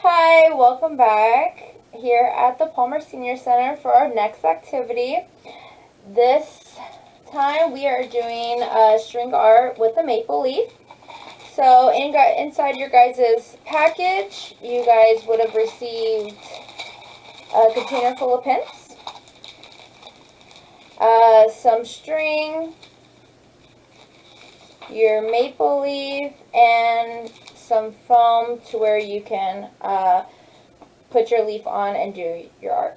Hi, welcome back here at the Palmer Senior Center for our next activity. This time we are doing string art with a maple leaf. So inside your guys' package, you guys would have received a container full of pins, some string, your maple leaf, and some foam to where you can put your leaf on and do your art.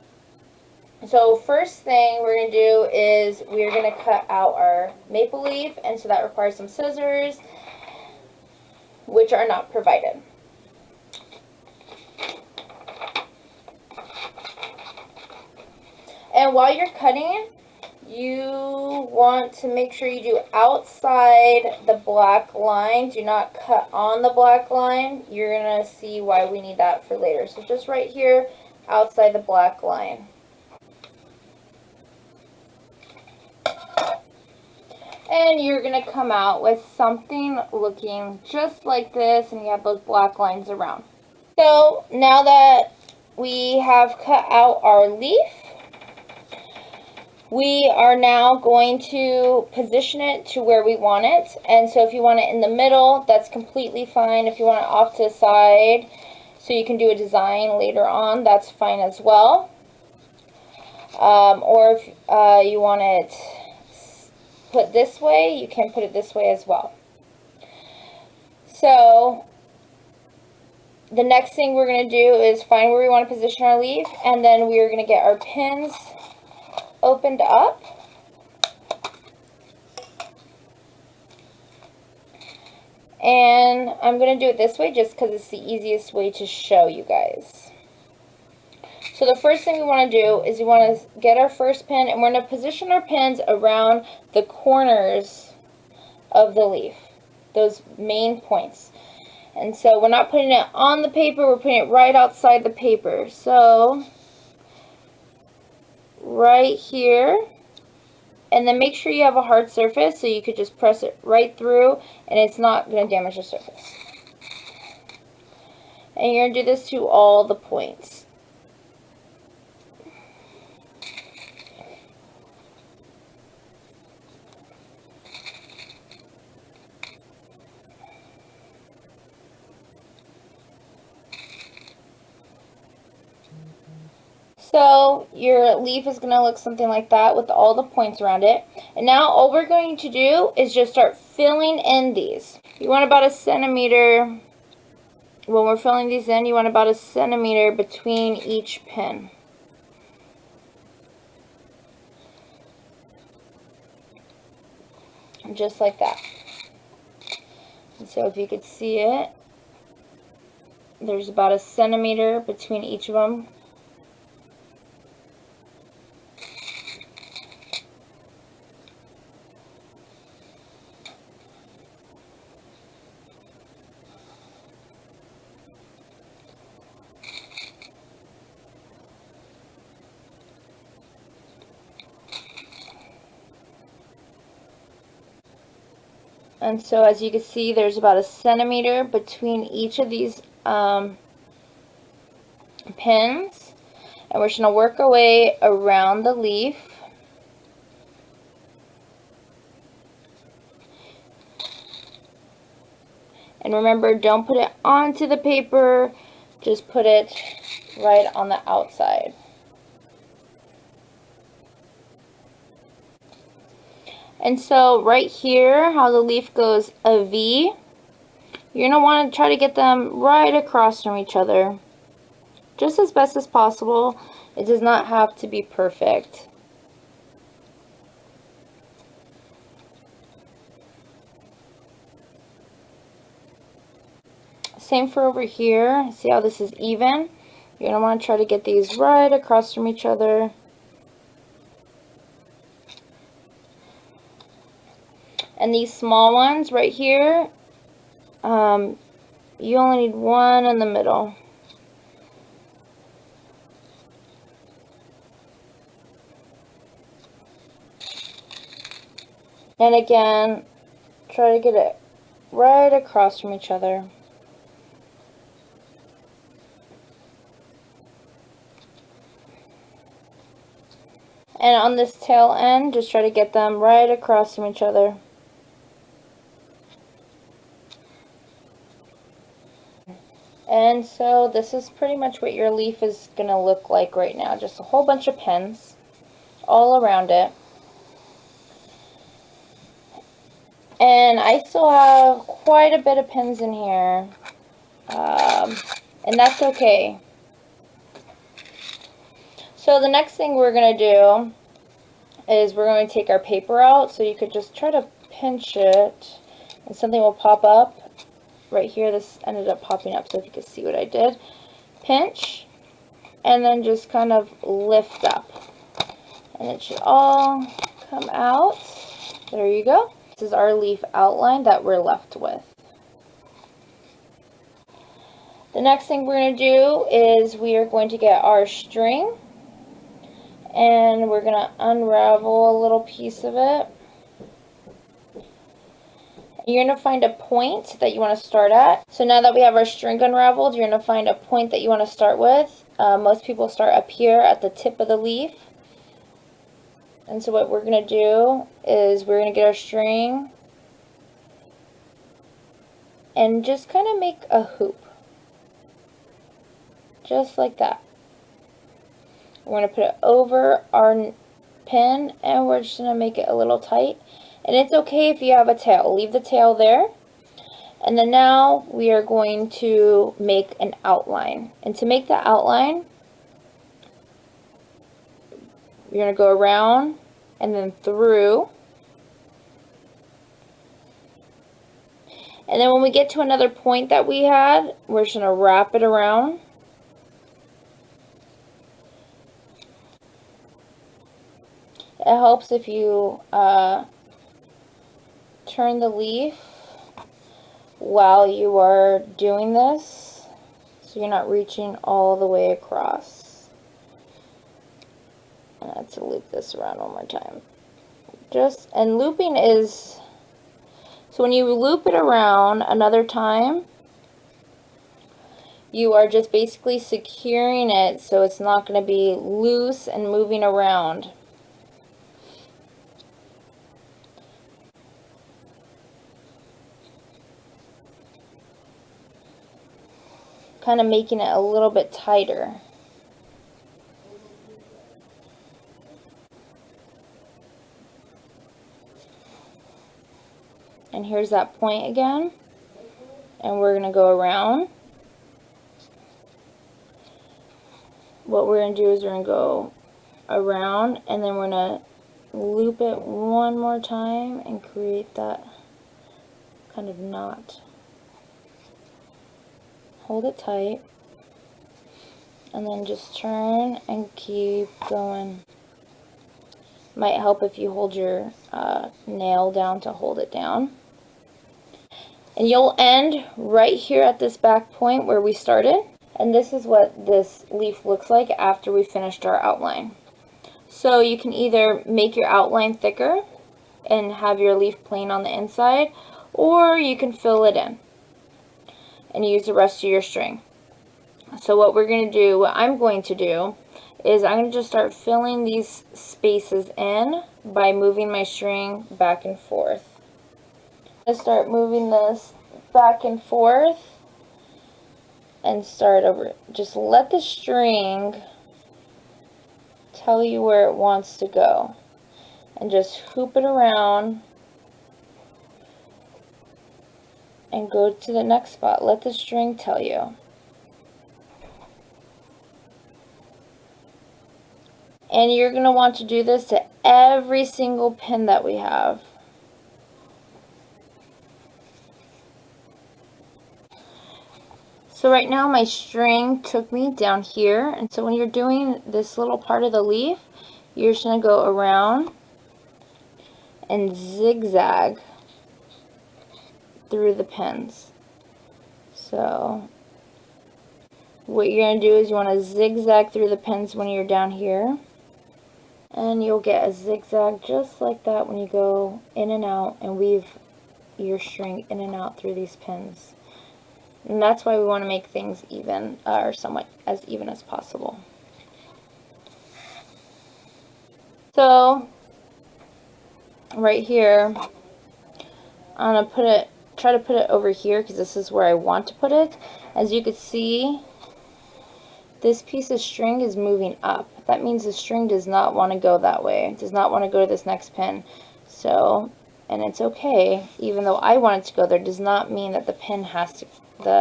So first thing we're going to do is we're going to cut out our maple leaf, and so that requires some scissors, which are not provided. And while you're cutting, you want to make sure you do outside the black line. Do not cut on the black line. You're going to see why we need that for later. So just right here, outside the black line. And you're going to come out with something looking just like this, and you have those black lines around. So now that we have cut out our leaf, we are now going to position it to where we want it. And so if you want it in the middle, that's completely fine. If you want it off to the side so you can do a design later on, that's fine as well. Or if you want it put this way, you can put it this way as well. So the next thing we're going to do is find where we want to position our leaf, and then we are going to get our pins opened up. And I'm going to do it this way just because it's the easiest way to show you guys. So the first thing we want to do is we want to get our first pin, and we're going to position our pins around the corners of the leaf, those main points. And so we're not putting it on the paper, we're putting it right outside the paper. So right here, and then make sure you have a hard surface so you could just press it right through and it's not going to damage the surface. And you're going to do this to all the points. So your leaf is going to look something like that with all the points around it. And now all we're going to do is just start filling in these. You want about a centimeter, when we're filling these in, you want about a centimeter between each pin. Just like that. And so if you could see it, there's about a centimeter between each of them. And so as you can see, there's about a centimeter between each of these pins. And we're just going to work our way around the leaf. And remember, don't put it onto the paper, just put it right on the outside. And so right here, how the leaf goes a V, you're going to want to try to get them right across from each other, just as best as possible. It does not have to be perfect. Same for over here. See how this is even? You're going to want to try to get these right across from each other. And these small ones right here, you only need one in the middle. And again, try to get it right across from each other. And on this tail end, just try to get them right across from each other. And so this is pretty much what your leaf is going to look like right now. Just a whole bunch of pins all around it. And I still have quite a bit of pins in here. And that's okay. So the next thing we're going to do is we're going to take our paper out. So you could just try to pinch it and something will pop up. Right here, this ended up popping up, so if you can see what I did. Pinch, and then just kind of lift up. And it should all come out. There you go. This is our leaf outline that we're left with. The next thing we're going to do is we are going to get our string. And we're going to unravel a little piece of it. You're going to find a point that you want to start at. So now that we have our string unraveled, you're going to find a point that you want to start with. Most people start up here at the tip of the leaf. And so what we're going to do is we're going to get our string and just kind of make a hoop. Just like that. We're going to put it over our pin and we're just going to make it a little tight. And it's okay if you have a tail. Leave the tail there. And then now we are going to make an outline. And to make the outline, you're going to go around and then through. And then when we get to another point that we had, we're just going to wrap it around. It helps if you turn the leaf while you are doing this, so you're not reaching all the way across. And let's loop this around one more time. And looping is, so when you loop it around another time, you are just basically securing it so it's not going to be loose and moving around. Kind of making it a little bit tighter. And here's that point again. And we're going to go around. What we're going to do is we're going to go around and then we're going to loop it one more time and create that kind of knot. Hold it tight, and then just turn and keep going. Might help if you hold your nail down to hold it down. And you'll end right here at this back point where we started. And this is what this leaf looks like after we finished our outline. So you can either make your outline thicker and have your leaf plain on the inside, or you can fill it in and use the rest of your string. So what I'm going to do is I'm going to just start filling these spaces in by moving my string back and forth. I start moving this back and forth and start over. Just let the string tell you where it wants to go and just hoop it around and go to the next spot. Let the string tell you. And you're going to want to do this to every single pin that we have. So right now my string took me down here, and so when you're doing this little part of the leaf, you're just going to go around and zigzag through the pins. So what you're going to do is you want to zigzag through the pins when you're down here, and you'll get a zigzag just like that when you go in and out and weave your string in and out through these pins. And that's why we want to make things even, or somewhat as even as possible. So right here, I'm going to try to put it over here because this is where I want to put it. As you can see, this piece of string is moving up. That means the string does not want to go that way. It does not want to go to this next pin. So, and it's okay, even though I want it to go there, does not mean that the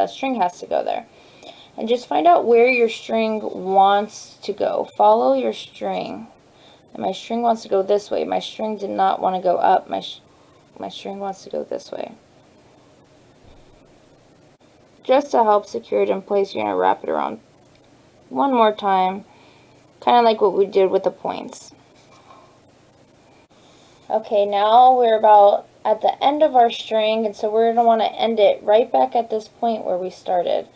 string has to go there. And just find out where your string wants to go. Follow your string. And my string wants to go this way. My string did not want to go up. My string wants to go this way. Just to help secure it in place, you're going to wrap it around one more time, kind of like what we did with the points. Okay, now we're about at the end of our string, and so we're going to want to end it right back at this point where we started.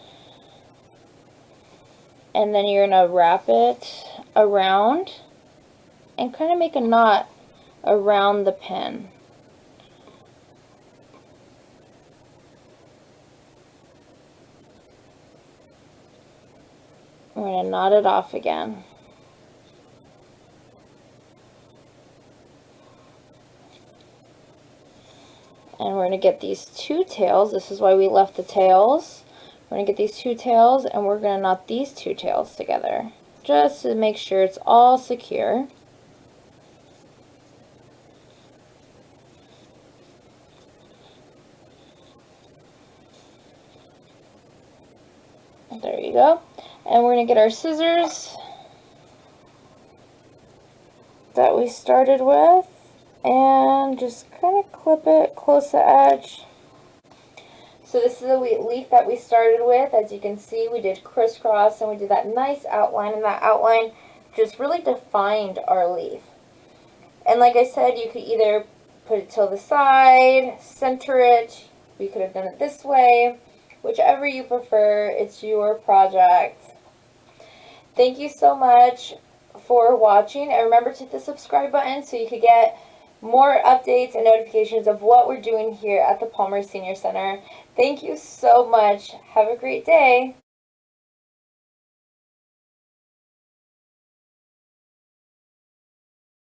And then you're going to wrap it around and kind of make a knot around the pin. We're going to knot it off again. And we're going to get these two tails. This is why we left the tails. We're going to get these two tails, and we're going to knot these two tails together, just to make sure it's all secure. There you go. And we're going to get our scissors that we started with, and just kind of clip it close to the edge. So this is the leaf that we started with. As you can see, we did crisscross, and we did that nice outline, and that outline just really defined our leaf. And like I said, you could either put it to the side, center it. We could have done it this way. Whichever you prefer, it's your project. Thank you so much for watching, and remember to hit the subscribe button so you could get more updates and notifications of what we're doing here at the Palmer Senior Center. Thank you so much. Have a great day.